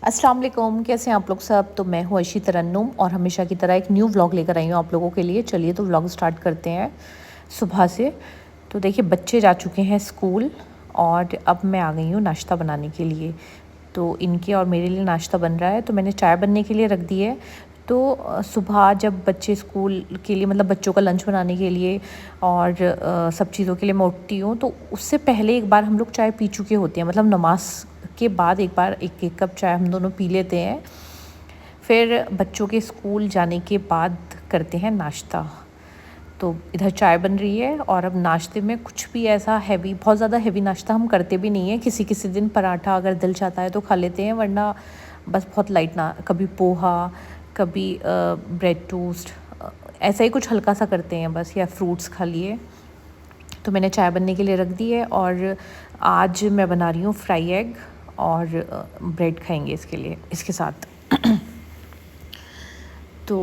अस्सलाम वालेकुम, कैसे हैं आप लोग सब। तो मैं हूँ अर्शी तरन्नुम और हमेशा की तरह एक न्यू व्लॉग लेकर आई हूँ आप लोगों के लिए। चलिए तो व्लॉग स्टार्ट करते हैं सुबह से। तो देखिए बच्चे जा चुके हैं स्कूल और अब मैं आ गई हूँ नाश्ता बनाने के लिए। तो इनके और मेरे लिए नाश्ता बन रहा है, तो मैंने चाय बनने के लिए रख दी है। तो सुबह जब बच्चे स्कूल के लिए मतलब बच्चों का लंच बनाने के लिए और सब चीज़ों के लिए मैं उठती हूँ, तो उससे पहले एक बार हम लोग चाय पी चुके होते हैं, मतलब नमाज के बाद एक बार एक एक कप चाय हम दोनों पी लेते हैं। फिर बच्चों के स्कूल जाने के बाद करते हैं नाश्ता। तो इधर चाय बन रही है और अब नाश्ते में कुछ भी ऐसा हैवी, बहुत ज़्यादा हैवी नाश्ता हम करते भी नहीं है। किसी किसी दिन पराठा अगर दिल चाहता है तो खा लेते हैं, वरना बस बहुत लाइट ना, कभी पोहा, कभी ब्रेड टोस्ट, ऐसा ही कुछ हल्का सा करते हैं बस, या फ्रूट्स खा लिए। तो मैंने चाय बनने के लिए रख दी है और आज मैं बना रही हूँ फ्राई एग और ब्रेड खाएंगे इसके साथ। तो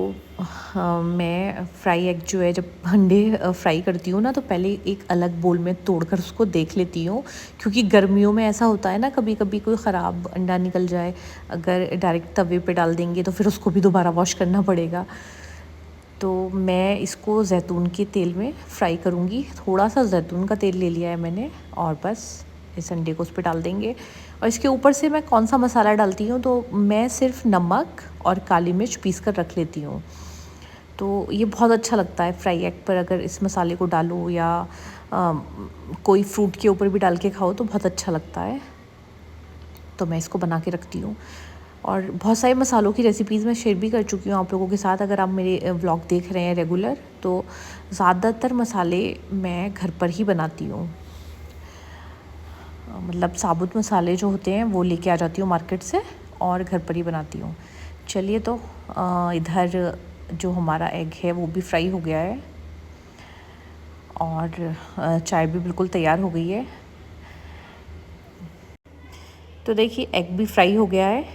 मैं फ्राई एग जो है, जब अंडे फ्राई करती हूँ ना, तो पहले एक अलग बोल में तोड़कर उसको देख लेती हूँ, क्योंकि गर्मियों में ऐसा होता है ना, कभी कभी कोई ख़राब अंडा निकल जाए। अगर डायरेक्ट तवे पे डाल देंगे तो फिर उसको भी दोबारा वॉश करना पड़ेगा। तो मैं इसको जैतून के तेल में फ्राई करूँगी। थोड़ा सा जैतून का तेल ले लिया है मैंने और बस इस अंडे को उस पर डाल देंगे। और इसके ऊपर से मैं कौन सा मसाला डालती हूँ, तो मैं सिर्फ नमक और काली मिर्च पीस कर रख लेती हूँ। तो ये बहुत अच्छा लगता है फ्राई एग पर, अगर इस मसाले को डालो या कोई फ्रूट के ऊपर भी डाल के खाओ तो बहुत अच्छा लगता है। तो मैं इसको बना के रखती हूँ और बहुत सारे मसालों की रेसिपीज़ मैं शेयर भी कर चुकी हूँ आप लोगों के साथ। अगर आप मेरे व्लॉग देख रहे हैं रेगुलर, तो ज़्यादातर मसाले मैं घर पर ही बनाती हूँ। मतलब साबुत मसाले जो होते हैं वो लेके आ जाती हूँ मार्केट से और घर पर ही बनाती हूँ। चलिए तो इधर जो हमारा एग है वो भी फ्राई हो गया है और चाय भी बिल्कुल तैयार हो गई है। तो देखिए एग भी फ्राई हो गया है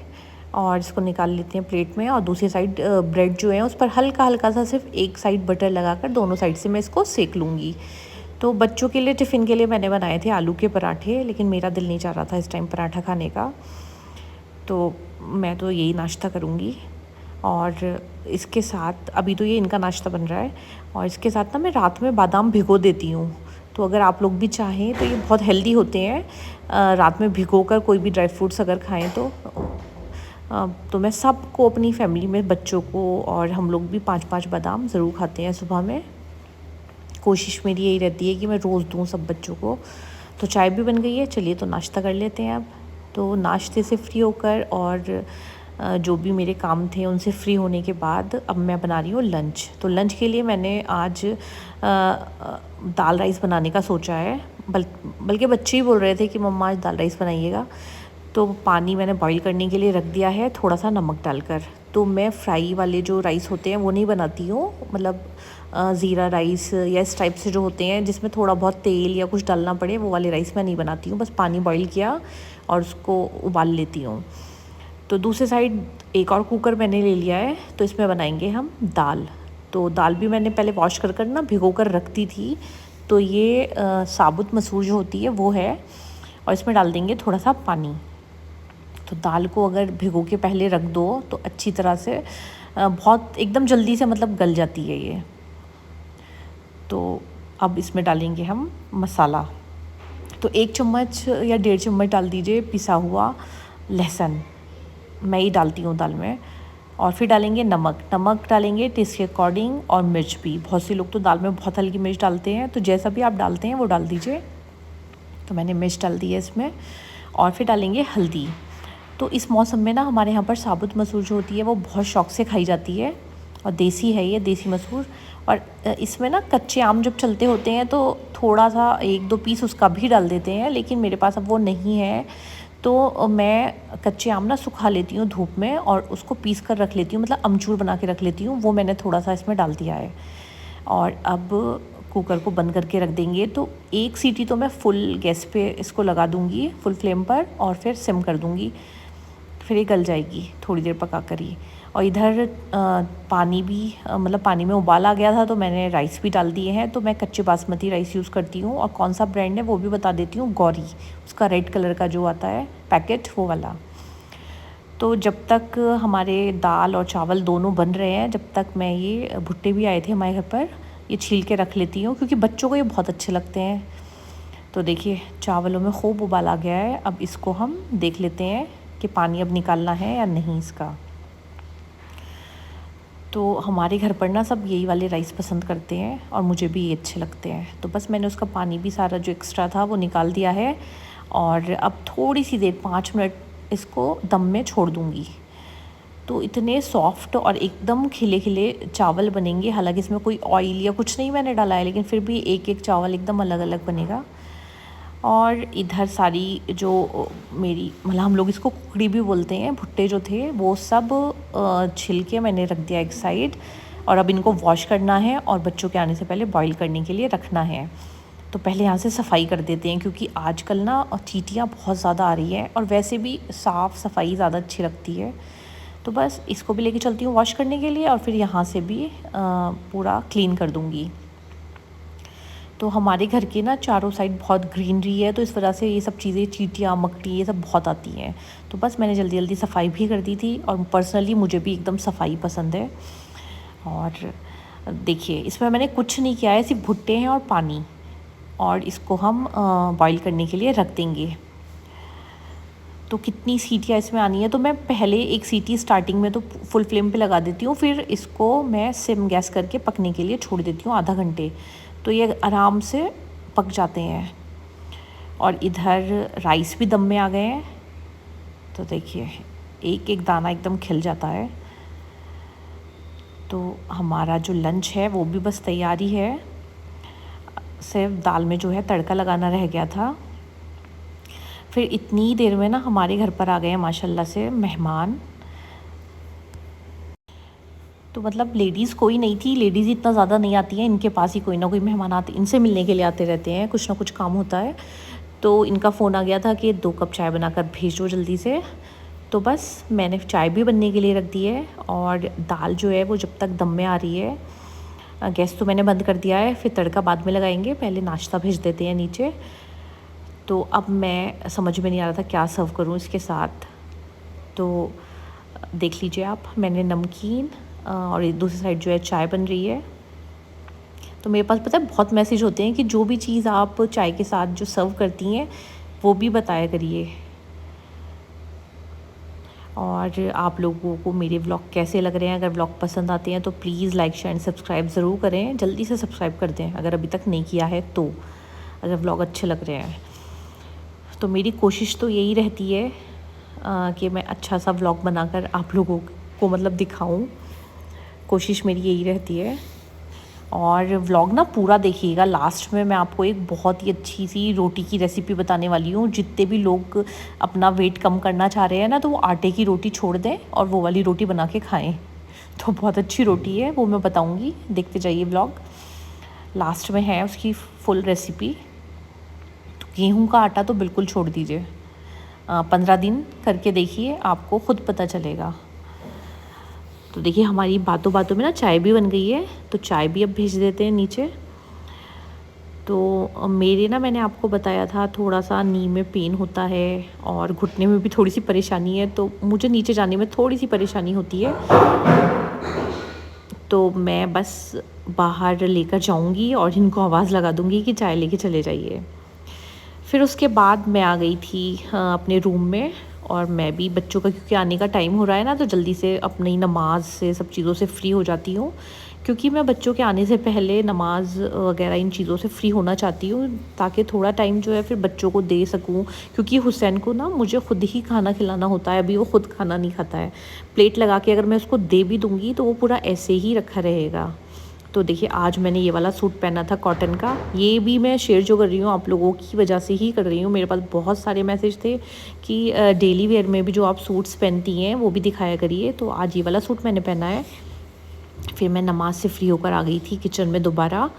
और इसको निकाल लेते हैं प्लेट में। और दूसरी साइड ब्रेड जो है उस पर हल्का हल्का सा सिर्फ एक साइड बटर लगाकर दोनों साइड से मैं इसको सेक लूँगी। तो बच्चों के लिए टिफ़िन के लिए मैंने बनाए थे आलू के पराठे, लेकिन मेरा दिल नहीं चाह रहा था इस टाइम पराठा खाने का, तो मैं तो यही नाश्ता करूँगी। और इसके साथ अभी तो ये इनका नाश्ता बन रहा है और इसके साथ ना मैं रात में बादाम भिगो देती हूँ। तो अगर आप लोग भी चाहें तो ये बहुत हेल्दी होते हैं। रात में भिगोकर कोई भी ड्राई फ्रूट्स अगर खाएं तो मैं सबको, अपनी फैमिली में बच्चों को और हम लोग भी 5-5 बादाम ज़रूर खाते हैं सुबह में। कोशिश मेरी यही रहती है कि मैं रोज़ दूँ सब बच्चों को। तो चाय भी बन गई है, चलिए तो नाश्ता कर लेते हैं अब। तो नाश्ते से फ्री होकर और जो भी मेरे काम थे उनसे फ्री होने के बाद अब मैं बना रही हूँ लंच। तो लंच के लिए मैंने आज दाल राइस बनाने का सोचा है। बल्कि बच्चे ही बोल रहे थे कि मम्मा आज दाल राइस बनाइएगा। तो पानी मैंने बॉईल करने के लिए रख दिया है थोड़ा सा नमक डालकर। तो मैं फ्राई वाले जो राइस होते हैं वो नहीं बनाती हूँ, मतलब ज़ीरा राइस या इस टाइप से जो होते हैं जिसमें थोड़ा बहुत तेल या कुछ डालना पड़े, वो वाले राइस मैं नहीं बनाती हूँ। बस पानी बॉईल किया और उसको उबाल लेती हूँ। तो दूसरी साइड एक और कुकर मैंने ले लिया है, तो इसमें बनाएंगे हम दाल। तो दाल भी मैंने पहले वॉश कर ना भिगो कर रखती थी। तो ये साबुत मसूर जो होती है वो है और इसमें डाल देंगे थोड़ा सा पानी। तो दाल को अगर भिगो के पहले रख दो तो अच्छी तरह से बहुत एकदम जल्दी से मतलब गल जाती है ये। तो अब इसमें डालेंगे हम मसाला। तो 1 चम्मच या 1.5 चम्मच डाल दीजिए पिसा हुआ लहसुन, मैं ही डालती हूँ दाल में। और फिर डालेंगे नमक डालेंगे टेस्ट के अकॉर्डिंग, और मिर्च भी। बहुत से लोग तो दाल में बहुत हल्की मिर्च डालते हैं, तो जैसा भी आप डालते हैं वो डाल दीजिए। तो मैंने मिर्च डाल दी है इसमें। और फिर डालेंगे हल्दी। तो इस मौसम में ना हमारे यहाँ पर साबुत मसूर जो होती है वो बहुत शौक़ से खाई जाती है और देसी है ये, देसी मसूर। और इसमें ना कच्चे आम जब चलते होते हैं तो थोड़ा सा 1-2 पीस उसका भी डाल देते हैं, लेकिन मेरे पास अब वो नहीं है। तो मैं कच्चे आम ना सुखा लेती हूँ धूप में और उसको पीस कर रख लेती हूँ, मतलब अमचूर बना के रख लेती हूँ। वो मैंने थोड़ा सा इसमें डाल दिया है। और अब कुकर को बंद करके रख देंगे। तो 1 सीटी तो मैं फुल गैस पे इसको लगा दूँगी, फुल फ्लेम पर, और फिर सिम कर दूँगी। फिर ये गल जाएगी थोड़ी देर पका कर ही। और इधर पानी भी मतलब पानी में उबाल आ गया था, तो मैंने राइस भी डाल दिए हैं। तो मैं कच्चे बासमती राइस यूज़ करती हूँ, और कौन सा ब्रांड है वो भी बता देती हूँ, गौरी, उसका रेड कलर का जो आता है पैकेट, वो वाला। तो जब तक हमारे दाल और चावल दोनों बन रहे हैं, जब तक मैं ये भुट्टे भी आए थे हमारे घर पर, ये छील के रख लेती हूँ क्योंकि बच्चों को ये बहुत अच्छे लगते हैं। तो देखिए चावलों में खूब उबाल आ गया है। अब इसको हम देख लेते हैं कि पानी अब निकालना है या नहीं इसका। तो हमारे घर पर ना सब यही वाले राइस पसंद करते हैं और मुझे भी ये अच्छे लगते हैं। तो बस मैंने उसका पानी भी सारा जो एक्स्ट्रा था वो निकाल दिया है और अब थोड़ी सी देर 5 मिनट इसको दम में छोड़ दूँगी। तो इतने सॉफ्ट और एकदम खिले खिले चावल बनेंगे। हालांकि इसमें कोई ऑयल या कुछ नहीं मैंने डाला है, लेकिन फिर भी एक एक चावल एकदम अलग अलग बनेगा। और इधर सारी जो मेरी मतलब हम लोग इसको कुकड़ी भी बोलते हैं, भुट्टे जो थे वो सब छिल के मैंने रख दिया एक साइड। और अब इनको वॉश करना है और बच्चों के आने से पहले बॉईल करने के लिए रखना है। तो पहले यहाँ से सफाई कर देते हैं क्योंकि आजकल ना चींटियाँ बहुत ज़्यादा आ रही हैं और वैसे भी साफ़ सफाई ज़्यादा अच्छी लगती है। तो बस इसको भी लेके चलती हूँ वॉश करने के लिए और फिर यहाँ से भी पूरा क्लीन कर दूँगी। तो हमारे घर के ना चारों साइड बहुत ग्रीनरी है, तो इस वजह से ये सब चीज़ें चींटियाँ मकड़ी ये सब बहुत आती हैं। तो बस मैंने जल्दी जल्दी सफाई भी कर दी थी और पर्सनली मुझे भी एकदम सफाई पसंद है। और देखिए इसमें मैंने कुछ नहीं किया है, सिर्फ भुट्टे हैं और पानी, और इसको हम बॉईल करने के लिए रख देंगे। तो कितनी सीटियाँ इसमें आनी है, तो मैं पहले एक सीटी स्टार्टिंग में तो फुल फ्लेम पे लगा देती हूँ, फिर इसको मैं सिम गैस करके पकने के लिए छोड़ देती हूँ आधा घंटे। तो ये आराम से पक जाते हैं। और इधर राइस भी दम में आ गए हैं। तो देखिए एक एक दाना एकदम खिल जाता है। तो हमारा जो लंच है वो भी बस तैयारी है, सिर्फ दाल में जो है तड़का लगाना रह गया था। फिर इतनी देर में ना हमारे घर पर आ गए हैं माशाल्लाह से मेहमान। तो मतलब लेडीज़ कोई नहीं थी, लेडीज़ इतना ज़्यादा नहीं आती हैं, इनके पास ही कोई ना कोई मेहमान आते, इनसे मिलने के लिए आते रहते हैं, कुछ ना कुछ काम होता है। तो इनका फ़ोन आ गया था कि 2 कप चाय बनाकर भेजो जल्दी से। तो बस मैंने चाय भी बनने के लिए रख दी है और दाल जो है वो जब तक दम में आ रही है, गैस तो मैंने बंद कर दिया है, फिर तड़का बाद में लगाएंगे, पहले नाश्ता भेज देते हैं नीचे। तो अब मैं समझ में नहीं आ रहा था क्या सर्व करूँ इसके साथ। तो देख लीजिए आप, मैंने नमकीन और दूसरी साइड जो है चाय बन रही है। तो मेरे पास पता है बहुत मैसेज होते हैं कि जो भी चीज़ आप चाय के साथ जो सर्व करती हैं वो भी बताया करिए। और आप लोगों को मेरे व्लॉग कैसे लग रहे हैं, अगर व्लॉग पसंद आते हैं तो please like share and subscribe ज़रूर करें, जल्दी से सब्सक्राइब कर दें अगर अभी तक नहीं किया है तो, अगर व्लॉग अच्छे लग रहे हैं। तो मेरी कोशिश तो यही रहती है कि मैं अच्छा सा व्लॉग बनाकर आप लोगों को मतलब दिखाऊं, कोशिश मेरी यही रहती है। और व्लॉग ना पूरा देखिएगा, लास्ट में मैं आपको एक बहुत ही अच्छी सी रोटी की रेसिपी बताने वाली हूँ। जितने भी लोग अपना वेट कम करना चाह रहे हैं ना, तो वो आटे की रोटी छोड़ दें और वो वाली रोटी बना के खाएं। तो बहुत अच्छी रोटी है, वो मैं बताऊँगी, देखते जाइए व्लॉग, लास्ट में है उसकी फुल रेसिपी। तो गेहूँ का आटा तो बिल्कुल छोड़ दीजिए, 15 दिन करके देखिए, आपको ख़ुद पता चलेगा। तो देखिए हमारी बातों बातों में ना चाय भी बन गई है, तो चाय भी अब भेज देते हैं नीचे। तो मेरे ना, मैंने आपको बताया था थोड़ा सा नी में पेन होता है और घुटने में भी थोड़ी सी परेशानी है, तो मुझे नीचे जाने में थोड़ी सी परेशानी होती है। तो मैं बस बाहर लेकर जाऊंगी और इनको आवाज़ लगा दूंगी कि चाय लेके चले जाइए। फिर उसके बाद मैं आ गई थी अपने रूम में, और मैं भी बच्चों का क्योंकि आने का टाइम हो रहा है ना, तो जल्दी से अपनी नमाज से सब चीज़ों से फ्री हो जाती हूँ, क्योंकि मैं बच्चों के आने से पहले नमाज वगैरह इन चीज़ों से फ्री होना चाहती हूँ, ताकि थोड़ा टाइम जो है फिर बच्चों को दे सकूँ। क्योंकि हुसैन को ना मुझे ख़ुद ही खाना खिलाना होता है, अभी वो ख़ुद खाना नहीं खाता है। प्लेट लगा के अगर मैं उसको दे भी दूँगी तो वो पूरा ऐसे ही रखा रहेगा। तो देखिए आज मैंने ये वाला सूट पहना था कॉटन का, ये भी मैं शेयर जो कर रही हूँ आप लोगों की वजह से ही कर रही हूँ। मेरे पास बहुत सारे मैसेज थे कि डेली वेयर में भी जो आप सूट्स पहनती हैं वो भी दिखाया करिए, तो आज ये वाला सूट मैंने पहना है। फिर मैं नमाज से फ्री होकर आ गई थी किचन में दोबारा,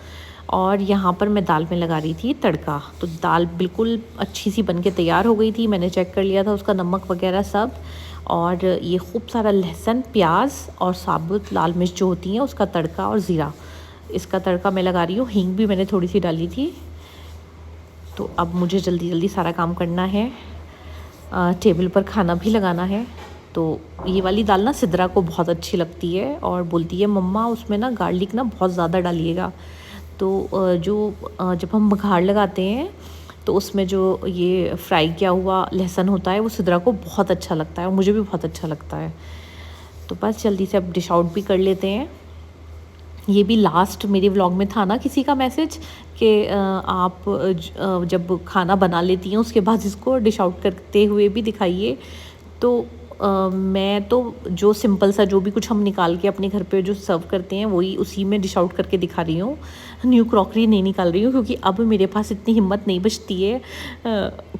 और यहाँ पर मैं दाल में लगा रही थी तड़का। तो दाल बिल्कुल अच्छी सी बन के तैयार हो गई थी, मैंने चेक कर लिया था उसका नमक वगैरह सब। और ये खूब सारा लहसुन, प्याज और साबुत लाल मिर्च जो होती हैं उसका तड़का, और ज़ीरा, इसका तड़का मैं लगा रही हूँ। हींग भी मैंने थोड़ी सी डाली थी। तो अब मुझे जल्दी जल्दी सारा काम करना है, टेबल पर खाना भी लगाना है। तो ये वाली दाल ना सिद्रा को बहुत अच्छी लगती है और बोलती है मम्मा उसमें ना गार्लिक ना बहुत ज़्यादा डालिएगा। तो जब हम बघार लगाते हैं तो उसमें जो ये फ्राई किया हुआ लहसुन होता है वो सिद्रा को बहुत अच्छा लगता है और मुझे भी बहुत अच्छा लगता है। तो बस जल्दी से अब डिश आउट भी कर लेते हैं। ये भी लास्ट मेरे व्लॉग में था ना किसी का मैसेज कि आप जब खाना बना लेती हैं उसके बाद इसको डिश आउट करते हुए भी दिखाइए। तो मैं तो जो सिंपल सा जो भी कुछ हम निकाल के अपने घर पे जो सर्व करते हैं वही उसी में डिश आउट करके दिखा रही हूँ। न्यू क्रॉकरी नहीं निकाल रही हूँ क्योंकि अब मेरे पास इतनी हिम्मत नहीं बचती है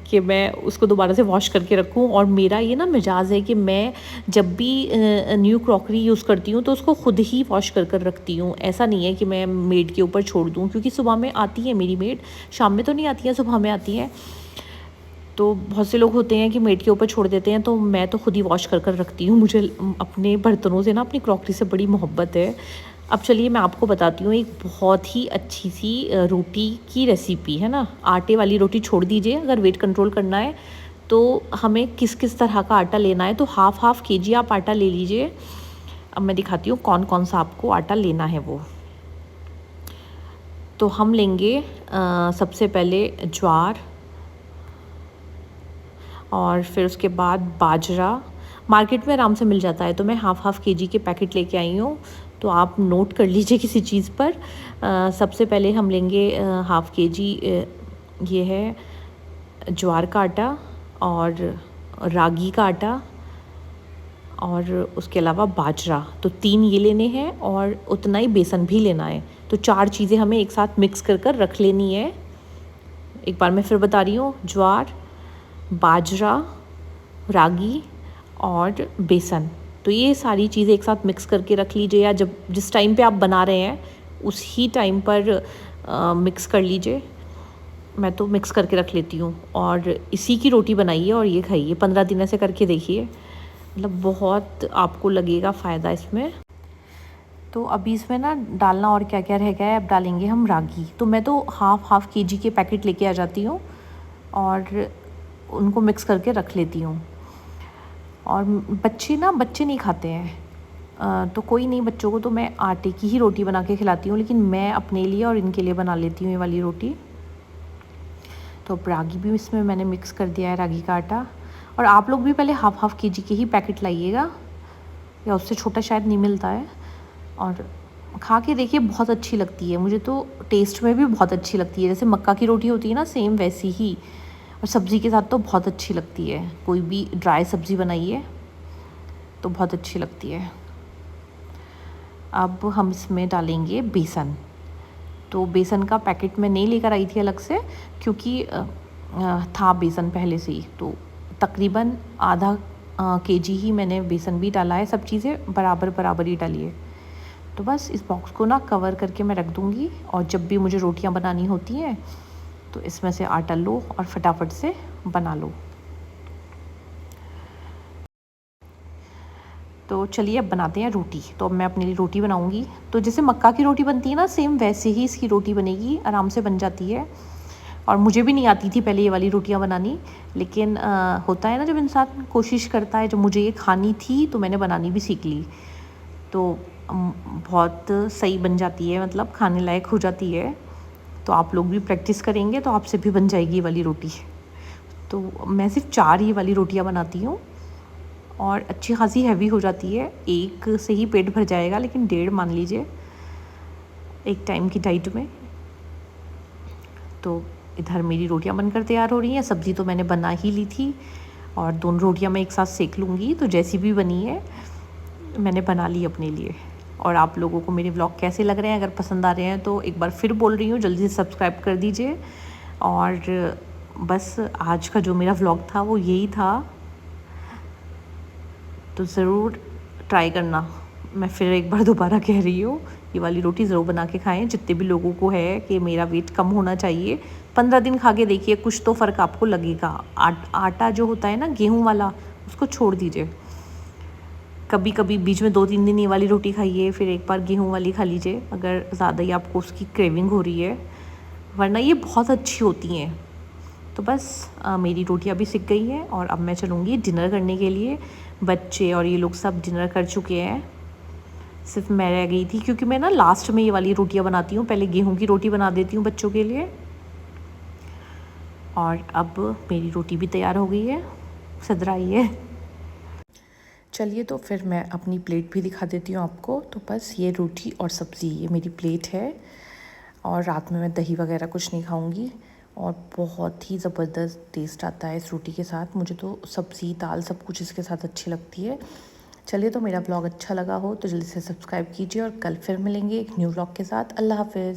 कि मैं उसको दोबारा से वॉश करके रखूँ। और मेरा ये ना मिजाज है कि मैं जब भी न्यू क्रॉकरी यूज़ करती हूँ तो उसको ख़ुद ही वॉश कर रखती हूँ। ऐसा नहीं है कि मैं मेड के ऊपर छोड़ दूँ, क्योंकि सुबह में आती है मेरी मेड, शाम में तो नहीं आती है, सुबह में आती है। तो बहुत से लोग होते हैं कि मेड के ऊपर छोड़ देते हैं, तो मैं तो खुद ही वॉश कर रखती हूँ। मुझे अपने बर्तनों से ना, अपनी क्रॉकरी से बड़ी मोहब्बत है। अब चलिए मैं आपको बताती हूँ एक बहुत ही अच्छी सी रोटी की रेसिपी है ना। आटे वाली रोटी छोड़ दीजिए, अगर वेट कंट्रोल करना है तो हमें किस किस तरह का आटा लेना है। तो हाफ केजी आप आटा ले लीजिए। अब मैं दिखाती हूँ कौन कौन सा आपको आटा लेना है वो। तो हम लेंगे सबसे पहले ज्वार, और फिर उसके बाद बाजरा। मार्केट में आराम से मिल जाता है, तो मैं हाफ केजी के पैकेट लेके आई हूँ, तो आप नोट कर लीजिए किसी चीज़ पर। सबसे पहले हम लेंगे हाफ केजी ये है ज्वार का आटा और रागी का आटा, और उसके अलावा बाजरा। तो 3 ये लेने हैं और उतना ही बेसन भी लेना है। तो 4 चीज़ें हमें एक साथ मिक्स कर रख लेनी है। एक बार मैं फिर बता रही हूँ, ज्वार, बाजरा, रागी और बेसन। तो ये सारी चीज़ें एक साथ मिक्स करके रख लीजिए, या जिस टाइम पे आप बना रहे हैं उसी टाइम पर मिक्स कर लीजिए। मैं तो मिक्स करके रख लेती हूँ और इसी की रोटी बनाइए और ये खाइए। 15 दिन ऐसे करके देखिए, मतलब बहुत आपको लगेगा फ़ायदा इसमें। तो अभी इसमें ना डालना और क्या क्या रह गया है। अब डालेंगे हम रागी। तो मैं तो हाफ केजी के पैकेट लेके आ जाती हूँ और उनको मिक्स करके रख लेती हूँ। और बच्चे नहीं खाते हैं, तो कोई नहीं, बच्चों को तो मैं आटे की ही रोटी बना के खिलाती हूँ, लेकिन मैं अपने लिए और इनके लिए बना लेती हूँ ये वाली रोटी। तो रागी भी इसमें मैंने मिक्स कर दिया है, रागी का आटा। और आप लोग भी पहले हाफ केजी के ही पैकेट लाइएगा, या उससे छोटा शायद नहीं मिलता है। और खा के देखिए, बहुत अच्छी लगती है। मुझे तो टेस्ट में भी बहुत अच्छी लगती है, जैसे मक्का की रोटी होती है ना, सेम वैसी ही। और सब्ज़ी के साथ तो बहुत अच्छी लगती है। कोई भी ड्राई सब्ज़ी बनाइए तो बहुत अच्छी लगती है। अब हम इसमें डालेंगे बेसन। तो बेसन का पैकेट मैं नहीं लेकर आई थी अलग से, क्योंकि था बेसन पहले से ही। तो तकरीबन आधा केजी ही मैंने बेसन भी डाला है। सब चीज़ें बराबर ही डालिए। तो बस इस बॉक्स को ना कवर करके मैं रख दूँगी, और जब भी मुझे रोटियां बनानी होती हैं तो इसमें से आटा लो और फटाफट से बना लो। तो चलिए अब बनाते हैं रोटी। तो अब मैं अपने लिए रोटी बनाऊंगी। तो जैसे मक्का की रोटी बनती है ना, सेम वैसे ही इसकी रोटी बनेगी, आराम से बन जाती है। और मुझे भी नहीं आती थी पहले ये वाली रोटियां बनानी, लेकिन होता है ना, जब इंसान कोशिश करता है। जब मुझे ये खानी थी तो मैंने बनानी भी सीख ली, तो बहुत सही बन जाती है, मतलब खाने लायक हो जाती है। तो आप लोग भी प्रैक्टिस करेंगे तो आपसे भी बन जाएगी ये वाली रोटी। तो मैं सिर्फ 4 ये वाली रोटियां बनाती हूँ, और अच्छी खासी हैवी हो जाती है। एक से ही पेट भर जाएगा, लेकिन 1.5 मान लीजिए एक टाइम की डाइट में। तो इधर मेरी रोटियां बनकर तैयार हो रही हैं। सब्ज़ी तो मैंने बना ही ली थी, और 2 रोटियां मैं एक साथ सेक लूँगी। तो जैसी भी बनी है मैंने बना ली अपने लिए। और आप लोगों को मेरे व्लॉग कैसे लग रहे हैं, अगर पसंद आ रहे हैं तो एक बार फिर बोल रही हूँ, जल्दी से सब्सक्राइब कर दीजिए। और बस आज का जो मेरा व्लॉग था वो यही था। तो ज़रूर ट्राई करना। मैं फिर एक बार दोबारा कह रही हूँ, ये वाली रोटी ज़रूर बना के खाएं, जितने भी लोगों को है कि मेरा वेट कम होना चाहिए। 15 दिन खा के देखिए, कुछ तो फ़र्क आपको लगेगा। आटा जो होता है ना गेहूँ वाला, उसको छोड़ दीजिए। कभी कभी बीच में 2-3 दिन ये वाली रोटी खाइए, फिर एक बार गेहूं वाली खा लीजिए, अगर ज़्यादा ही आपको उसकी क्रेविंग हो रही है, वरना ये बहुत अच्छी होती हैं। तो बस मेरी रोटियां भी सिक गई हैं, और अब मैं चलूँगी डिनर करने के लिए। बच्चे और ये लोग सब डिनर कर चुके हैं, सिर्फ मैं रह गई थी क्योंकि मैं ना लास्ट में ये वाली रोटियां बनाती हूँ, पहले गेहूं की रोटी बना देती हूँ बच्चों के लिए। और अब मेरी रोटी भी तैयार हो गई है, सधराई है। चलिए तो फिर मैं अपनी प्लेट भी दिखा देती हूँ आपको। तो बस ये रोटी और सब्ज़ी, ये मेरी प्लेट है। और रात में मैं दही वगैरह कुछ नहीं खाऊंगी। और बहुत ही ज़बरदस्त टेस्ट आता है इस रोटी के साथ। मुझे तो सब्ज़ी दाल सब कुछ इसके साथ अच्छी लगती है। चलिए, तो मेरा ब्लॉग अच्छा लगा हो तो जल्दी से सब्सक्राइब कीजिए और कल फिर मिलेंगे एक न्यू ब्लॉग के साथ। अल्लाह हाफ़िज़।